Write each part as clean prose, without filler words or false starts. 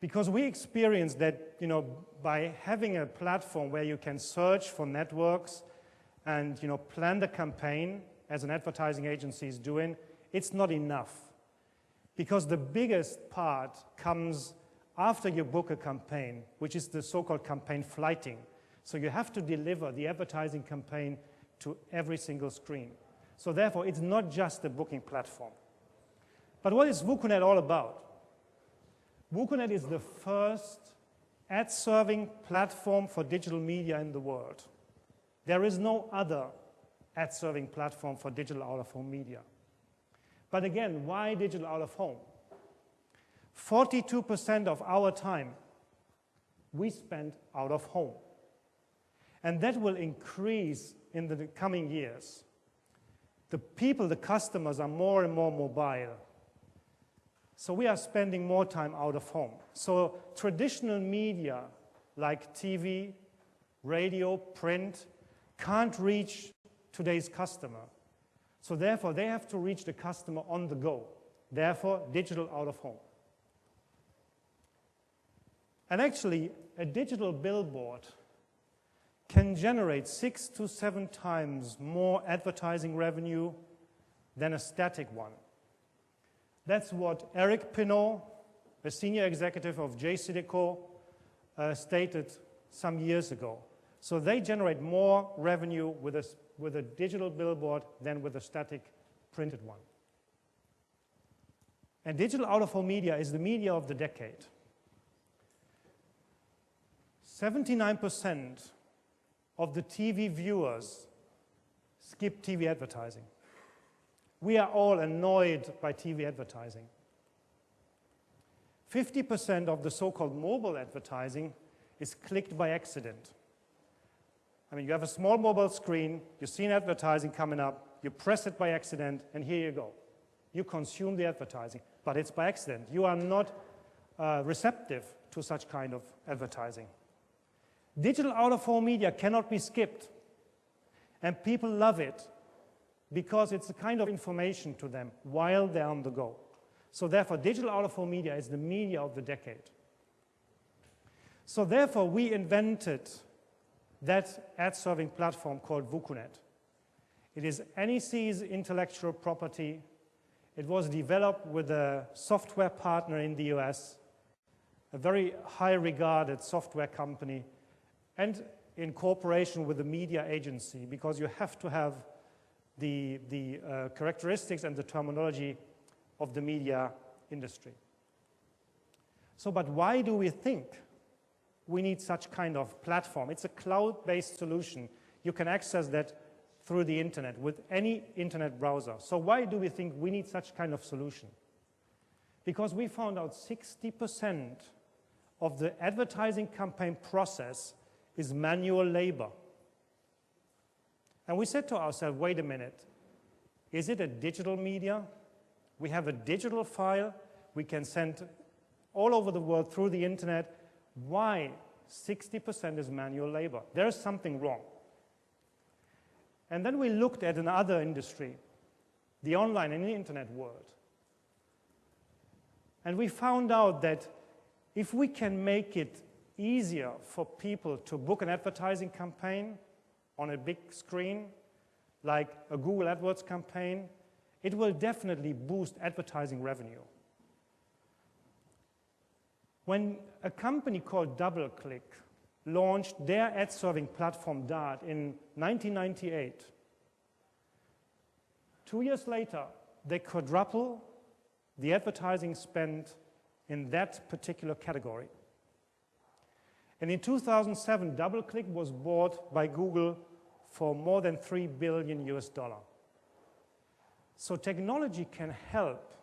Because we experienced that, you know, by having a platform where you can search for networks and, you know, plan the campaign as an advertising agency is doing, it's not enough. Because the biggest part comes after you book a campaign, which is the so-called campaign flighting. So you have to deliver the advertising campaign to every single screen. So therefore, it's not just a booking platform. But what is VUKUNET all about? VUKUNET is the first ad-serving platform for digital media in the world. There is no other ad-serving platform for digital out-of-home media. But again, why digital out-of-home? 42% of our time we spend out of home. And that will increase in the coming years. The people, the customers, are more and more mobile. So we are spending more time out of home. So traditional media like TV, radio, print can't reach today's customer. So therefore, they have to reach the customer on the go. Therefore, digital out of home. And actually, a digital billboard can generate 6 to 7 times more advertising revenue than a static one. That's what Eric Pinault, a senior executive of JCDecaux, stated some years ago. So they generate more revenue with a digital billboard than with a static printed one. And digital out-of-home media is the media of the decade. 79% of the TV viewers skip TV advertising. We are all annoyed by TV advertising. 50% of the so-called mobile advertising is clicked by accident. I mean, you have a small mobile screen, you see an advertising coming up, you press it by accident, and here you go. You consume the advertising, but it's by accident. You are not receptive to such kind of advertising. Digital out-of-home media cannot be skipped, and people love it because it's a kind of information to them while they're on the go. So therefore, digital out-of-home media is the media of the decade. So therefore, we invented that ad-serving platform called VUKUNET. It is NEC's intellectual property. It was developed with a software partner in the US, a very high-regarded software company, and in cooperation with the media agency, because you have to have the characteristics and the terminology of the media industry. So, but why do we think we need such kind of platform? It's a cloud-based solution. You can access that through the internet with any internet browser. So why do we think we need such kind of solution? Because we found out 60% of the advertising campaign process is manual labor. And we said to ourselves, wait a minute, is it a digital media? We have a digital file we can send all over the world through the internet. Why 60% is manual labor? There is something wrong. And then we looked at another industry, the online and the internet world. And we found out that if we can make it easier for people to book an advertising campaign on a big screen, like a Google AdWords campaign, it will definitely boost advertising revenue. When a company called DoubleClick launched their ad-serving platform Dart in 1998, 2 years later, they quadrupled the advertising spend in that particular category. And in 2007, DoubleClick was bought by Google for more than $3 billion US. So technology can help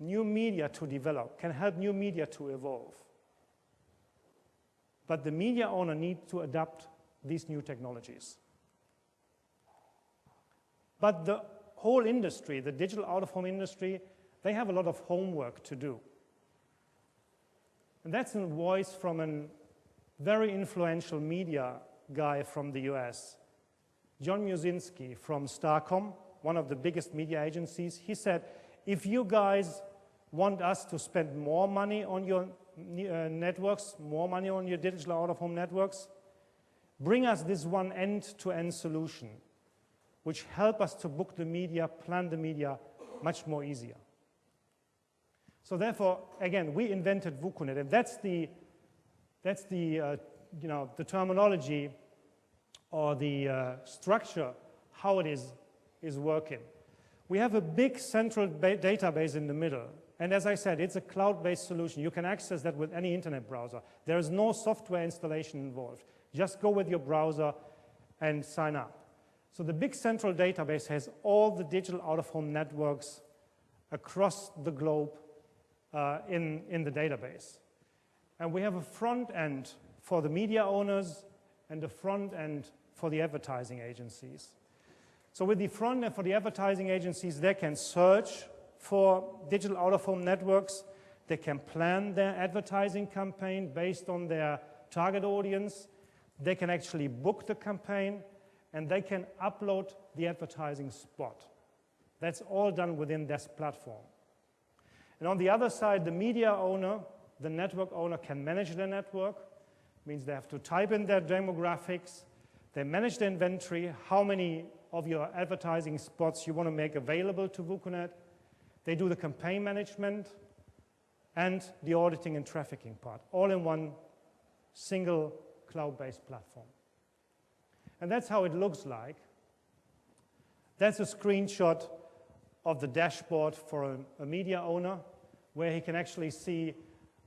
new media to develop, can help new media to evolve. But the media owner needs to adapt these new technologies. But the whole industry, the digital out-of-home industry, they have a lot of homework to do. And that's a voice from a very influential media guy from the US, John Musinski from Starcom, one of the biggest media agencies. He said, if you guys want us to spend more money on your networks, more money on your digital out-of-home networks, bring us this one end-to-end solution, which help us to book the media, plan the media much more easier. So therefore, again, we invented VUKUNET, and that's the terminology or the structure, how it is working. We have a big central database in the middle. And as I said, it's a cloud-based solution. You can access that with any internet browser. There is no software installation involved. Just go with your browser and sign up. So the big central database has all the digital out-of-home networks across the globe in the database. And we have a front end for the media owners and a front end for the advertising agencies. So with the front end for the advertising agencies, they can search for digital out-of-home networks. They can plan their advertising campaign based on their target audience. They can actually book the campaign, and they can upload the advertising spot. That's all done within this platform. And on the other side, the media owner, the network owner, can manage their network. It means they have to type in their demographics. They manage the inventory, how many of your advertising spots you want to make available to VUKUNET. They do the campaign management and the auditing and trafficking part, all in one single cloud-based platform. And that's how it looks like. That's a screenshot of the dashboard for a media owner, where he can actually see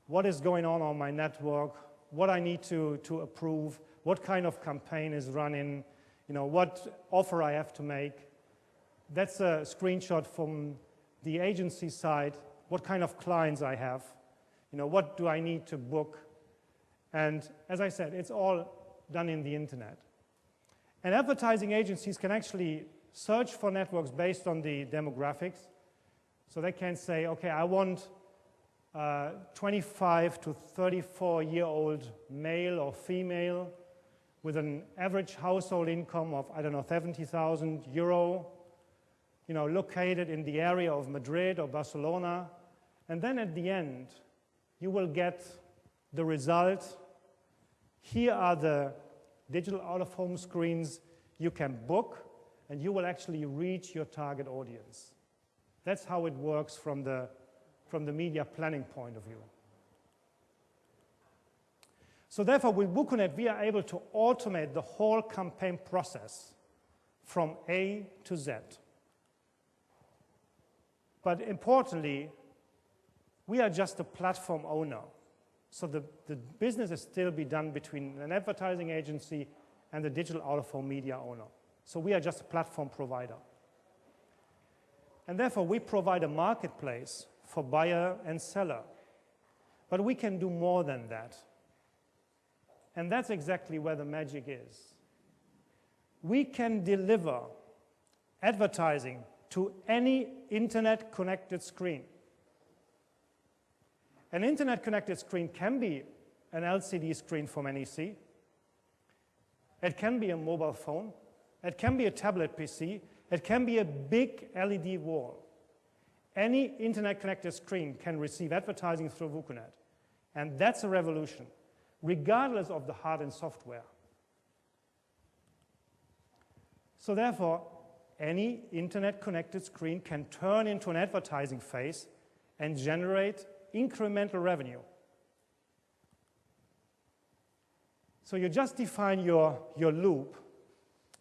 what is going on my network, what I need to approve, what kind of campaign is running, what offer I have to make. That's a screenshot from the agency side, what kind of clients I have, what do I need to book. And as I said, it's all done in the internet. And advertising agencies can actually search for networks based on the demographics. So they can say, okay, I want 25 to 34-year-old male or female with an average household income of, I don't know, 70,000 euro, located in the area of Madrid or Barcelona. And then at the end, you will get the result. Here are the digital out-of-home screens you can book, and you will actually reach your target audience. That's how it works from the media planning point of view. So therefore, with VUKUNET, we are able to automate the whole campaign process from A to Z. But importantly, we are just a platform owner. So the business is still be done between an advertising agency and the digital out-of-home media owner. So we are just a platform provider. And therefore, we provide a marketplace for buyer and seller. But we can do more than that. And that's exactly where the magic is. We can deliver advertising to any internet-connected screen. An internet-connected screen can be an LCD screen from NEC. It can be a mobile phone. It can be a tablet PC. It can be a big LED wall. Any internet-connected screen can receive advertising through VUKUNET. And that's a revolution, regardless of the hard and software. So therefore, any internet-connected screen can turn into an advertising phase and generate incremental revenue. So you just define your loop.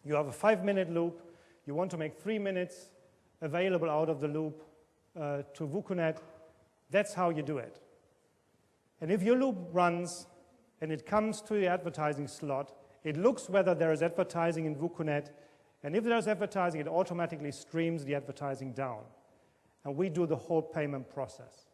You have a 5-minute loop. You want to make 3 minutes available out of the loop to VUKUNET. That's how you do it. And if your loop runs and it comes to the advertising slot, it looks whether there is advertising in VUKUNET. And if there's advertising, it automatically streams the advertising down. And we do the whole payment process.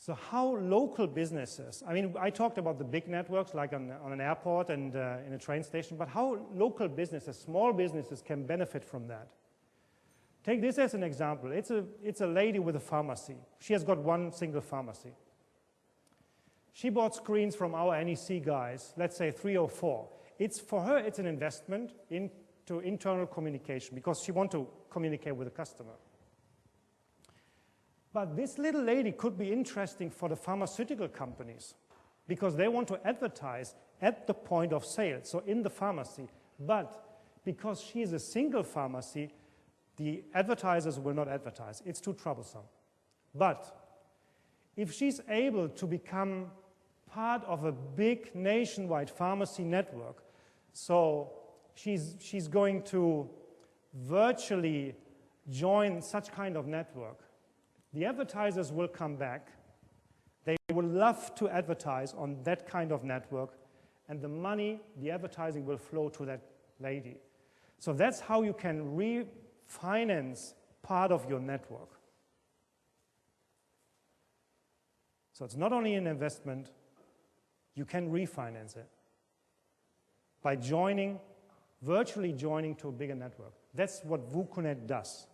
So how local businesses, I talked about the big networks like on an airport and in a train station, but how local businesses, small businesses can benefit from that. Take this as an example. It's a lady with a pharmacy. She has got one single pharmacy. She bought screens from our NEC guys, let's say 3 or 4. For her, it's an investment into internal communication because she wants to communicate with the customer. But this little lady could be interesting for the pharmaceutical companies because they want to advertise at the point of sale, so in the pharmacy. But because she is a single pharmacy, the advertisers will not advertise. It's too troublesome. But if she's able to become part of a big nationwide pharmacy network, so she's going to virtually join such kind of network, the advertisers will come back. They will love to advertise on that kind of network, and the money, the advertising will flow to that lady. So that's how you can refinance part of your network. So it's not only an investment, you can refinance it by joining, virtually joining to a bigger network. That's what VUKUNET does.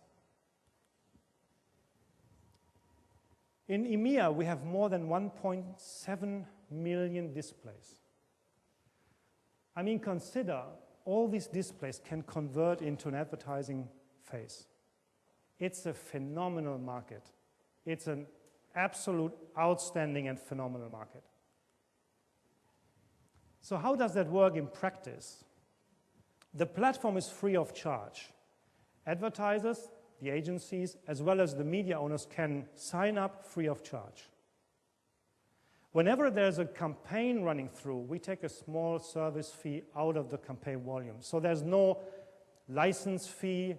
In EMEA, we have more than 1.7 million displays. I mean, consider all these displays can convert into an advertising phase. It's a phenomenal market. It's an absolute outstanding and phenomenal market. So how does that work in practice? The platform is free of charge. Advertisers, the agencies, as well as the media owners can sign up free of charge. Whenever there's a campaign running through, we take a small service fee out of the campaign volume. So there's no license fee,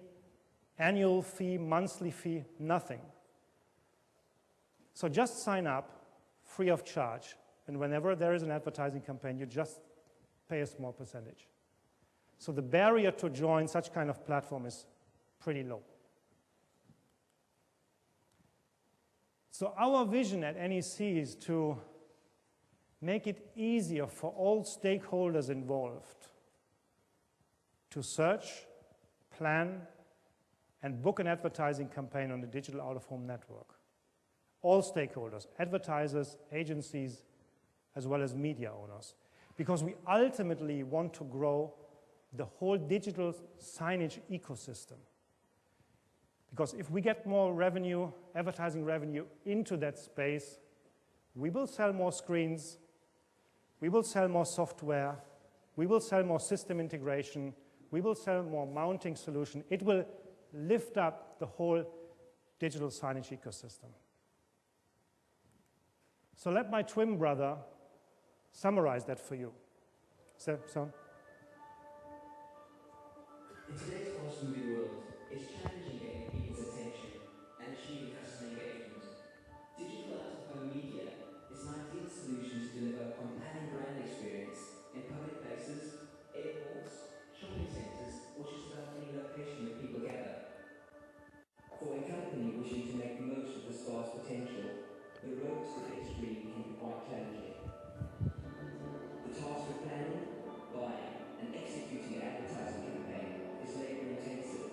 annual fee, monthly fee, nothing. So just sign up free of charge, and whenever there is an advertising campaign, you just pay a small percentage. So the barrier to join such kind of platform is pretty low. So our vision at NEC is to make it easier for all stakeholders involved to search, plan, and book an advertising campaign on the digital out-of-home network. All stakeholders, advertisers, agencies, as well as media owners, because we ultimately want to grow the whole digital signage ecosystem. Because if we get more revenue, advertising revenue into that space, we will sell more screens, we will sell more software, we will sell more system integration, we will sell more mounting solution. It will lift up the whole digital signage ecosystem. So let my twin brother summarize that for you. So. In today's fast-moving world, it's challenging getting people's attention and achieving customer engagement. Digital out-of-home media is an ideal solution to deliver a compelling brand experience in public places, airports, shopping centres, or just about any location that people gather. For a company wishing to make the most of this vast potential, the road to the big screen can be quite challenging. The task of planning, buying, and executing an advertising campaign is labour-intensive,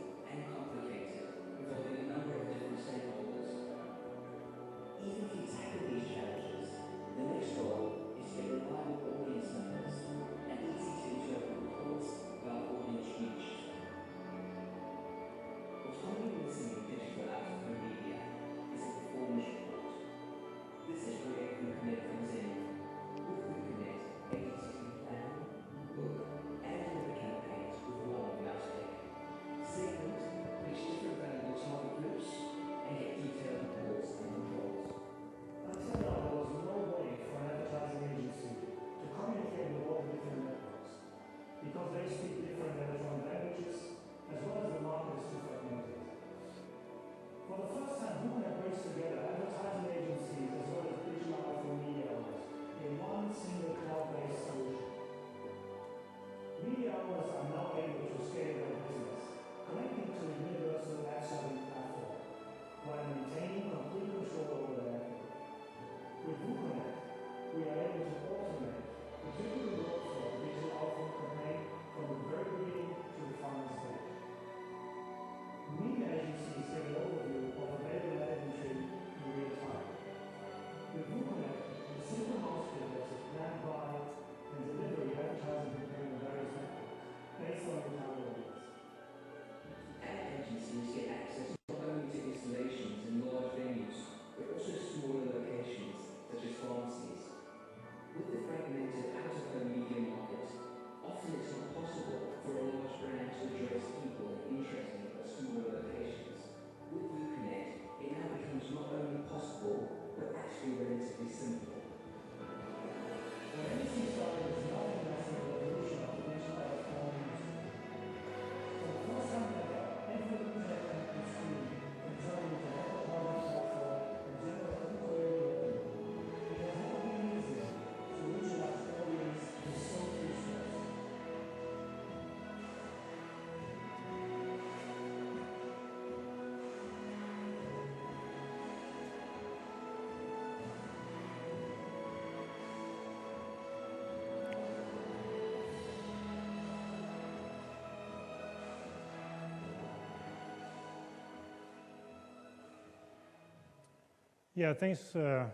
Yeah, thanks to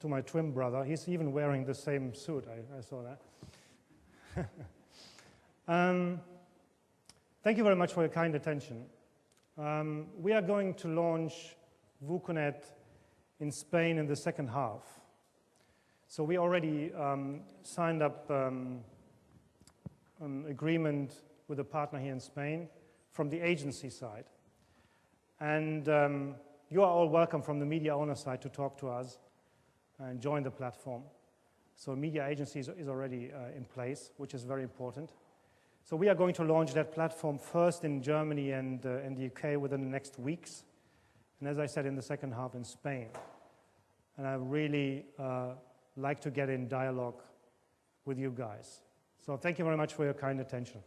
my twin brother. He's even wearing the same suit. I saw that. Thank you very much for your kind attention. We are going to launch VUKUNET in Spain in the second half. So we already signed up an agreement with a partner here in Spain from the agency side. And you are all welcome from the media owner side to talk to us and join the platform. So media agency is already in place, which is very important. So we are going to launch that platform first in Germany and in the UK within the next weeks. And as I said, in the second half in Spain. And I really like to get in dialogue with you guys. So thank you very much for your kind attention.